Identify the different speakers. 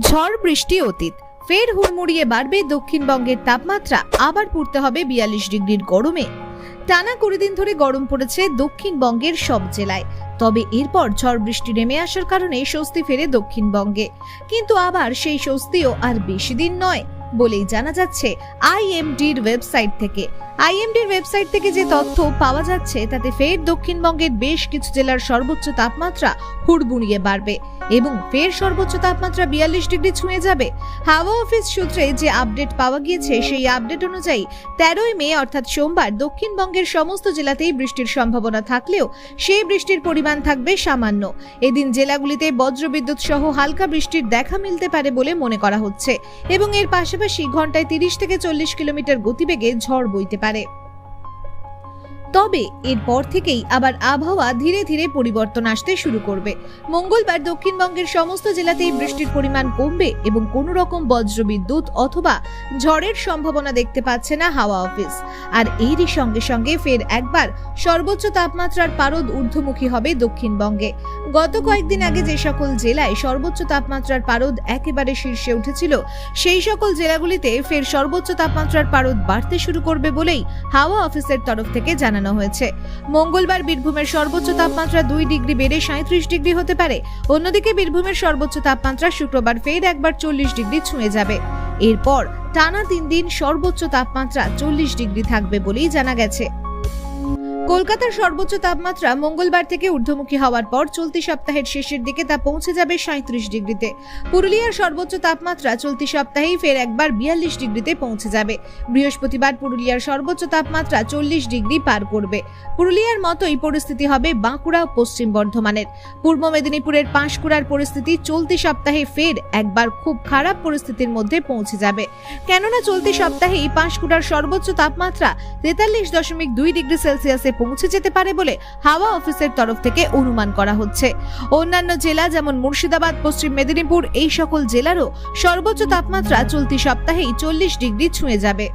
Speaker 1: ঝড় বৃষ্টি অতীত, ফের হুড়মুড়িয়ে বাড়বে দক্ষিণবঙ্গের তাপমাত্রা। আবার পড়তে হবে 42 ডিগ্রির গরমে। টানা 20 দিন ধরে গরম পড়েছে দক্ষিণবঙ্গের সব জেলায়। তবে এরপর ঝড় বৃষ্টি নেমে আসার কারণে স্বস্তি ফেরে দক্ষিণবঙ্গে, কিন্তু আবার সেই স্বস্তিও আর বেশি দিন নয় বলেই জানা যাচ্ছে আইএমডির ওয়েবসাইট থেকে। আইএমডির ওয়েবসাইট থেকে যে তথ্য পাওয়া যাচ্ছে তাতে ফের দক্ষিণবঙ্গের বেশ কিছু জেলার সর্বোচ্চ তাপমাত্রা হুড়মুড়িয়ে বাড়বে এবং ফের সর্বোচ্চ তাপমাত্রা 42 ডিগ্রি ছুঁয়ে যাবে। হাওয়া অফিস সূত্রে যে আপডেট পাওয়া গিয়েছে সেই আপডেট অনুযায়ী 13ই মে অর্থাৎ সোমবার দক্ষিণবঙ্গের সমস্ত জেলাতেই বৃষ্টির সম্ভাবনা থাকলেও সেই বৃষ্টির পরিমাণ থাকবে সামান্য। এদিন জেলাগুলিতে বজ্রবিদ্যুৎ সহ হালকা বৃষ্টির দেখা মিলতে পারে বলে মনে করা হচ্ছে এবং এর পাশাপাশি ঘন্টায় 30 থেকে 40 কিলোমিটার গতিবেগে ঝড় বইতে পারে। তবে এরপর থেকেই আবার আবহাওয়া ধীরে ধীরে পরিবর্তন আসতে শুরু করবে। মঙ্গলবার দক্ষিণবঙ্গের সমস্ত জেলাতেই বৃষ্টির পরিমাণ কমবে এবং কোনো রকম বজ্রবিদ্যুৎ অথবা ঝড়ের সম্ভাবনা দেখতে পাচ্ছে না হাওয়া অফিস। আর এরই সঙ্গে সঙ্গে ফের একবার সর্বোচ্চ তাপমাত্রার পারদ ঊর্ধ্বমুখী হবে দক্ষিণবঙ্গে। গত কয়েকদিন আগে যে সকল জেলায় সর্বোচ্চ তাপমাত্রার পারদ একেবারে শীর্ষে উঠেছিল সেই সকল জেলাগুলিতে ফের সর্বোচ্চ তাপমাত্রার পারদ বাড়তে শুরু করবে বলেই হাওয়া অফিসের তরফ থেকে জানানো হয়েছে। মঙ্গলবার বীরভূমের সর্বোচ্চ তাপমাত্রা 2 ডিগ্রি বেড়ে 37 ডিগ্রি হতে পারে। অন্যদিকে বীরভূমের সর্বোচ্চ তাপমাত্রা শুক্রবার ফের একবার 40 ডিগ্রি ছুঁয়ে যাবে। এরপর টানা 3 দিন সর্বোচ্চ তাপমাত্রা 40 ডিগ্রি থাকবে বলেই জানা গেছে। কলকাতার সর্বোচ্চ তাপমাত্রা মঙ্গলবার থেকে ঊর্ধ্বমুখী হওয়ার পর চলতি সপ্তাহের শেষের দিকে তা পৌঁছে যাবে 37 ডিগ্রিতে। পুরুলিয়ার সর্বোচ্চ তাপমাত্রা চলতি সপ্তাহেই ফের একবার 42 ডিগ্রিতে পৌঁছে যাবে। বৃহস্পতিবার পুরুলিয়ার সর্বোচ্চ তাপমাত্রা 40 ডিগ্রি পার করবে। পুরুলিয়ার মতোই পরিস্থিতি হবে বাঁকুড়া ও পশ্চিম বর্ধমানের। পূর্ব মেদিনীপুরের পাঁশকুড়ার পরিস্থিতি চলতি সপ্তাহে ফের একবার খুব খারাপ পরিস্থিতির মধ্যে পৌঁছে যাবে, কেননা চলতি সপ্তাহেই পাঁশকুড়ার সর্বোচ্চ তাপমাত্রা 43.2 ডিগ্রি সেলসিয়াসে পৌঁছে যেতে পারে বলে হাওয়া অফিসের তরফ থেকে অনুমান করা হচ্ছে। অন্যান্য জেলা যেমন মুর্শিদাবাদ, পশ্চিম মেদিনীপুর এই সকল জেলারও সর্বোচ্চ তাপমাত্রা চলতি সপ্তাহেই 40 ডিগ্রি ছুঁয়ে যাবে।